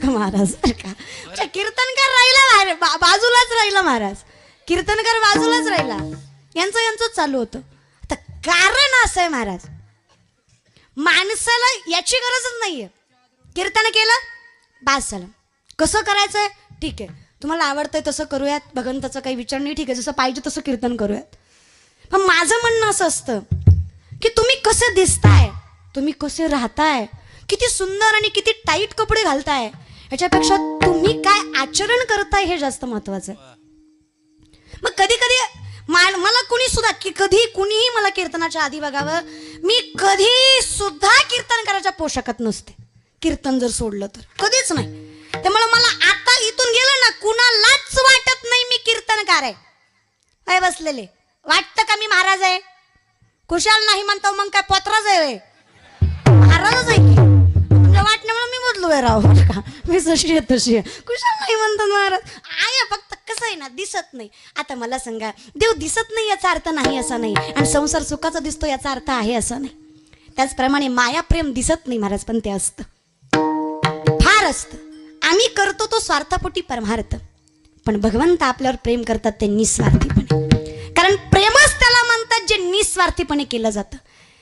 का महाराज का कीर्तनकार राहिला बाजूलाच राहिला महाराज, कीर्तनकार बाजूलाच राहिला, यांचं चालू होतं. आता कारण असं आहे महाराज, माणसाला याची गरजच नाहीये. कीर्तन केलं बास झालं. कसं करायचंय ठीक आहे, तुम्हाला आवडतंय तसं करूयात, भगवंताचा काही विचार नाही, ठीक आहे, जसं पाहिजे तसं कीर्तन करूयात. पण माझं म्हणणं असं असतं की तुम्ही कसे दिसताय, तुम्ही कसे राहताय, किती सुंदर आणि किती टाईट कपडे घालताय, ह्याच्यापेक्षा तुम्ही काय आचरण करताय हे जास्त महत्वाचं आहे. मग कधी कधी मला कुणी सुद्धा की कधी कुणीही मला कीर्तनाच्या आधी बघावं, मी कधी सुद्धा कीर्तनकाराच्या पोशाखात नसते. कीर्तन जर सोडलं तर कधीच नाही. त्यामुळे मला आता इथून गेलं ना, कुणालाच वाटत नाही मी कीर्तनकार आहे. काय बसलेले वाटतं का मी महाराज आहे? खुशाल नाही म्हणतो मग काय पत्राच आहे? महाराजच आहे की. तुमच्या वाटण्यामुळे मी बदलू आहे राव का, मी जशी आहे तशी आहे. खुशाल नाही म्हणतात महाराज आहे, फक्त कसं आहे ना, दिसत नाही. आता मला सांगा, देव दिसत नाही याचा अर्थ नाही असा नाही, आणि संसार सुखाचा दिसतो याचा अर्थ आहे असं नाही. त्याचप्रमाणे माया प्रेम दिसत नाही महाराज, पण ते असतं, फार असतं. आम्ही करतो तो स्वार्थापोटी परमार्थ, पण भगवंत आपल्यावर प्रेम करतात ते निस्वार्थीपणे. कारण प्रेमच त्याला म्हणतात जे निस्वार्थीपणे केलं जातं.